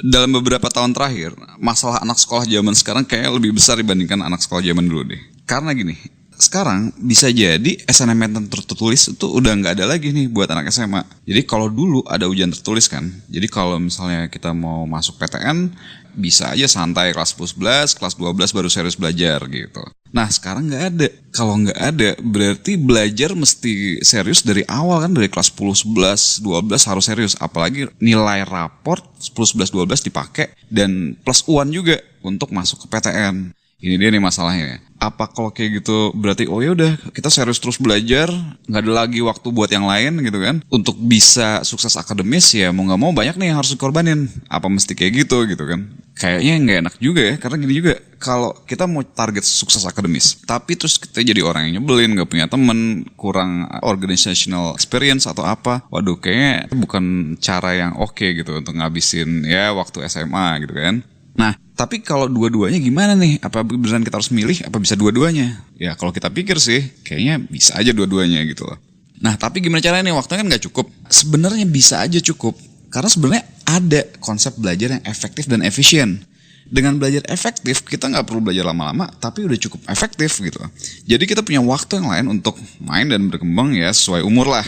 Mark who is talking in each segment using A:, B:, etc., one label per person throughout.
A: Dalam beberapa tahun terakhir, masalah anak sekolah zaman sekarang kayak lebih besar dibandingkan anak sekolah zaman dulu deh. Karena gini, sekarang bisa jadi SNMPTN tertulis itu udah nggak ada lagi nih buat anak SMA. Jadi kalau dulu ada ujian tertulis kan, jadi kalau misalnya kita mau masuk PTN, bisa aja santai kelas 11, kelas 12 baru serius belajar gitu. Nah sekarang nggak ada. Kalau nggak ada berarti belajar mesti serius dari awal kan, dari kelas 10, 11, 12 harus serius. Apalagi nilai raport 10, 11, 12 dipakai dan plus UAN juga untuk masuk ke PTN. Ini dia nih masalahnya. Apa kalau kayak gitu berarti oh ya udah kita serius terus belajar, nggak ada lagi waktu buat yang lain gitu kan? Untuk bisa sukses akademis ya mau nggak mau banyak nih yang harus dikorbanin. Apa mesti kayak gitu kan? Kayaknya nggak enak juga ya, karena gini juga kalau kita mau target sukses akademis, tapi terus kita jadi orang yang nyebelin, nggak punya temen, kurang organizational experience atau apa, waduh kayaknya itu bukan cara yang oke gitu untuk ngabisin ya waktu SMA gitu kan. Nah, tapi kalau dua-duanya gimana nih? Apa beneran kita harus milih? Apa bisa dua-duanya? Ya kalau kita pikir sih, kayaknya bisa aja dua-duanya gitu loh. Nah, tapi gimana caranya nih? Waktunya kan nggak cukup. Sebenarnya bisa aja cukup. Karena sebenarnya ada konsep belajar yang efektif dan efisien. Dengan belajar efektif, kita nggak perlu belajar lama-lama, tapi udah cukup efektif gitu. Jadi kita punya waktu yang lain untuk main dan berkembang ya sesuai umur lah.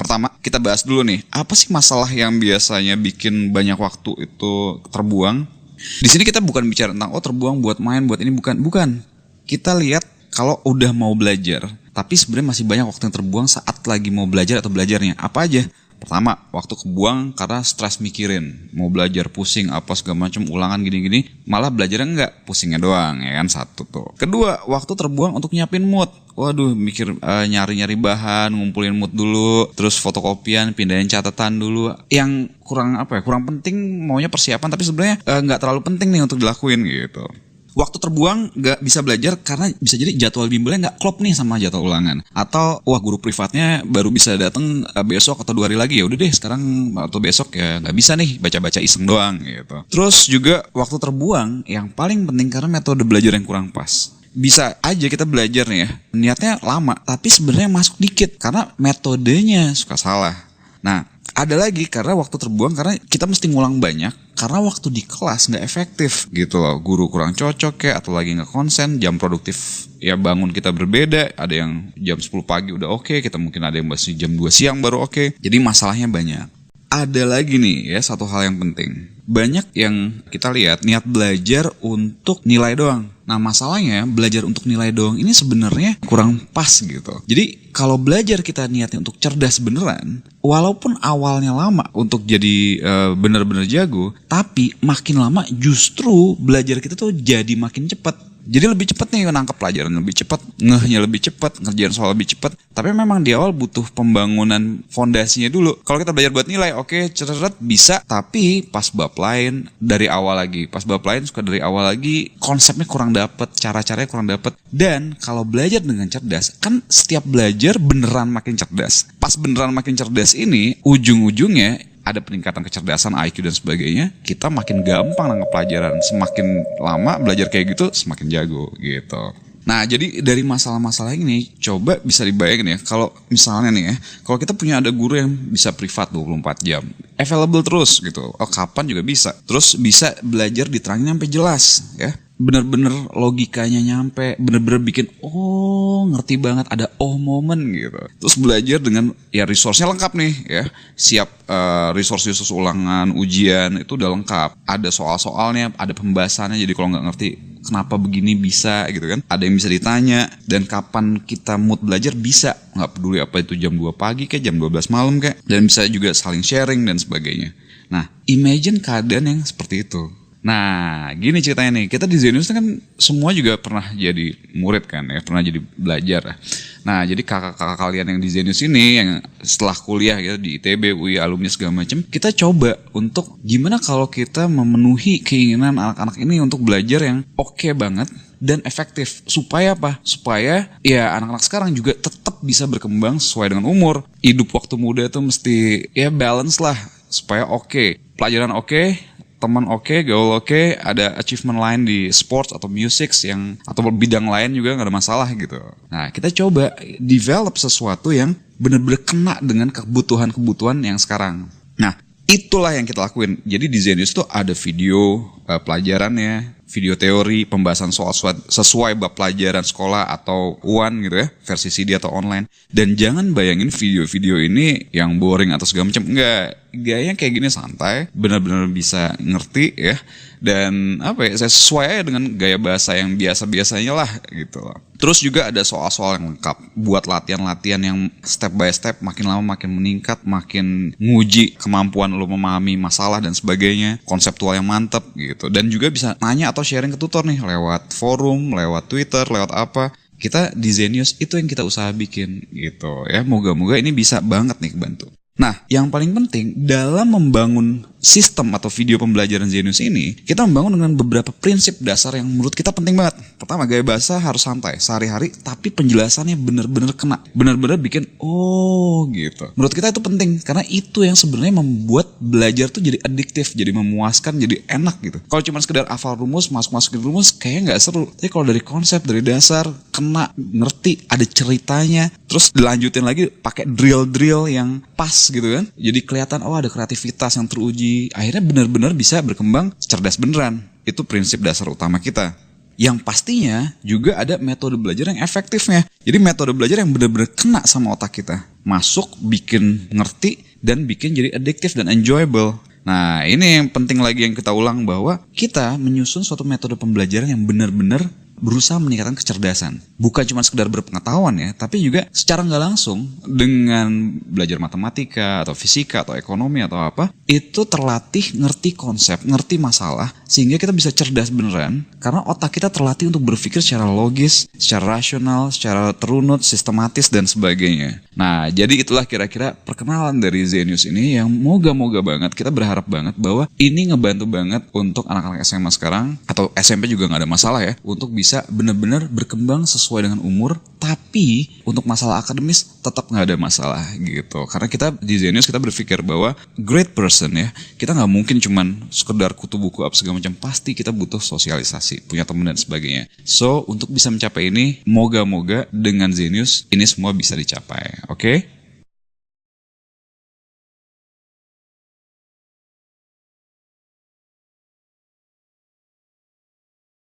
A: Pertama, kita bahas dulu nih, apa sih masalah yang biasanya bikin banyak waktu itu terbuang? Di sini kita bukan bicara tentang terbuang buat main, buat ini, bukan. Kita lihat kalau udah mau belajar, tapi sebenarnya masih banyak waktu yang terbuang saat lagi mau belajar atau belajarnya. Apa aja? Pertama, waktu kebuang karena stres mikirin, mau belajar pusing apa segala macam, ulangan gini-gini, malah belajarnya enggak, pusingnya doang ya kan, satu tuh. Kedua, waktu terbuang untuk nyiapin mood. Waduh, mikir nyari-nyari bahan, ngumpulin mood dulu, terus fotokopian, pindahin catatan dulu. Yang kurang kurang penting, maunya persiapan tapi sebenarnya nggak terlalu penting nih untuk dilakuin gitu. Waktu terbuang gak bisa belajar karena bisa jadi jadwal bimbelnya gak klop nih sama jadwal ulangan. Atau guru privatnya baru bisa datang besok atau 2 hari lagi, ya udah deh sekarang atau besok ya gak bisa nih baca-baca iseng doang gitu. Terus juga waktu terbuang yang paling penting karena metode belajar yang kurang pas. Bisa aja kita belajar nih ya, niatnya lama tapi sebenarnya masuk dikit karena metodenya suka salah. Nah, ada lagi karena waktu terbuang karena kita mesti ngulang banyak karena waktu di kelas nggak efektif gitu loh, guru kurang cocok ya atau lagi nggak konsen, jam produktif ya bangun kita berbeda, ada yang jam 10 pagi udah oke, kita mungkin ada yang masih jam 2 siang baru oke, jadi masalahnya banyak. Ada lagi nih ya satu hal yang penting, banyak yang kita lihat niat belajar untuk nilai doang. Nah masalahnya belajar untuk nilai doang ini sebenarnya kurang pas gitu. Jadi kalau belajar kita niatnya untuk cerdas beneran, walaupun awalnya lama untuk jadi bener-bener jago, tapi makin lama justru belajar kita tuh jadi makin cepat. Jadi lebih cepat nih nangkep pelajaran lebih cepat, ngehnya lebih cepat, ngerjain soal lebih cepat. Tapi memang di awal butuh pembangunan fondasinya dulu. Kalau kita belajar buat nilai, oke, ceret bisa. Tapi pas bab lain dari awal lagi, pas bab lain suka dari awal lagi, konsepnya kurang dapet, cara-caranya kurang dapet. Dan kalau belajar dengan cerdas, kan setiap belajar beneran makin cerdas. Pas beneran makin cerdas ini, ujung-ujungnya ada peningkatan kecerdasan, IQ dan sebagainya, kita makin gampang nangkep pelajaran. Semakin lama belajar kayak gitu, semakin jago gitu. Nah, jadi dari masalah-masalah ini, coba bisa dibayangin ya, kalau misalnya nih ya, kalau kita punya ada guru yang bisa privat 24 jam, available terus gitu, kapan juga bisa. Terus bisa belajar diterangin sampai jelas ya. Bener-bener logikanya nyampe, bener-bener bikin ngerti banget, ada moment gitu. Terus belajar dengan ya resource-nya lengkap nih ya, siap resource ulangan, ujian itu udah lengkap, ada soal-soalnya, ada pembahasannya, jadi kalau nggak ngerti kenapa begini bisa gitu kan, ada yang bisa ditanya, dan kapan kita mood belajar bisa, nggak peduli apa itu jam 2 pagi kayak jam 12 malam kayak, dan bisa juga saling sharing dan sebagainya. Nah, imagine keadaan yang seperti itu. Nah, gini ceritanya nih, kita di Zenius kan semua juga pernah jadi murid kan ya, pernah jadi belajar. Nah, jadi kakak-kakak kalian yang di Zenius ini, yang setelah kuliah gitu di ITB, UI, alumni segala macam, kita coba untuk gimana kalau kita memenuhi keinginan anak-anak ini untuk belajar yang oke banget dan efektif. Supaya apa? Supaya ya anak-anak sekarang juga tetap bisa berkembang sesuai dengan umur. Hidup waktu muda tuh mesti ya balance lah, supaya oke, pelajaran oke, teman oke, gaul oke, ada achievement lain di sports atau music yang atau bidang lain juga nggak ada masalah gitu. Nah, kita coba develop sesuatu yang benar-benar kena dengan kebutuhan-kebutuhan yang sekarang. Nah, Itulah yang kita lakuin. Jadi di Zenius tuh ada video pelajarannya, video teori, pembahasan soal sesuai bab pelajaran sekolah atau UAN gitu ya, versi CD atau online. Dan jangan bayangin video-video ini yang boring atau segala macam. Enggak, gaya kayak gini santai, benar-benar bisa ngerti ya. Dan saya sesuai aja dengan gaya bahasa yang biasa-biasanya lah gitu. Terus juga ada soal-soal yang lengkap buat latihan-latihan yang step by step, makin lama makin meningkat, makin nguji kemampuan lo memahami masalah dan sebagainya, konseptual yang mantep gitu. Dan juga bisa nanya atau sharing ke tutor nih lewat forum, lewat Twitter, lewat apa. Kita di Zenius itu yang kita usaha bikin gitu ya. Moga-moga ini bisa banget nih kebantu. Nah, yang paling penting dalam membangun sistem atau video pembelajaran Zenius ini, kita membangun dengan beberapa prinsip dasar yang menurut kita penting banget. Pertama, gaya bahasa harus santai, sehari-hari, tapi penjelasannya benar-benar kena. Benar-benar bikin, oh gitu. Menurut kita itu penting, karena itu yang sebenarnya membuat belajar tuh jadi adiktif, jadi memuaskan, jadi enak gitu. Kalau cuma sekedar hafal rumus, masukin rumus, kayaknya nggak seru. Tapi kalau dari konsep, dari dasar, kena, ngerti, ada ceritanya, terus dilanjutin lagi pakai drill-drill yang pas gitu kan. Jadi kelihatan ada kreativitas yang teruji. Akhirnya benar-benar bisa berkembang cerdas beneran. Itu prinsip dasar utama kita. Yang pastinya juga ada metode belajar yang efektifnya. Jadi metode belajar yang benar-benar kena sama otak kita. Masuk, bikin ngerti, dan bikin jadi addictive dan enjoyable. Nah, ini yang penting lagi yang kita ulang, bahwa kita menyusun suatu metode pembelajaran yang benar-benar berusaha meningkatkan kecerdasan. Bukan cuma sekedar berpengetahuan ya, tapi juga secara nggak langsung dengan belajar matematika atau fisika atau ekonomi atau apa, itu terlatih ngerti konsep, ngerti masalah, sehingga kita bisa cerdas beneran, karena otak kita terlatih untuk berpikir secara logis, secara rasional, secara terunut, sistematis, dan sebagainya. Nah, jadi itulah kira-kira perkenalan dari Zenius ini yang moga-moga banget, kita berharap banget bahwa ini ngebantu banget untuk anak-anak SMA sekarang, atau SMP juga nggak ada masalah ya, untuk bisa benar-benar berkembang sesuai dengan umur, tapi untuk masalah akademis tetap nggak ada masalah gitu. Karena kita di Zenius kita berpikir bahwa great person ya, kita nggak mungkin cuman sekedar kutu buku apa segala macam, pasti kita butuh sosialisasi, punya teman dan sebagainya. So untuk bisa mencapai ini, moga-moga dengan Zenius ini semua bisa dicapai. Oke?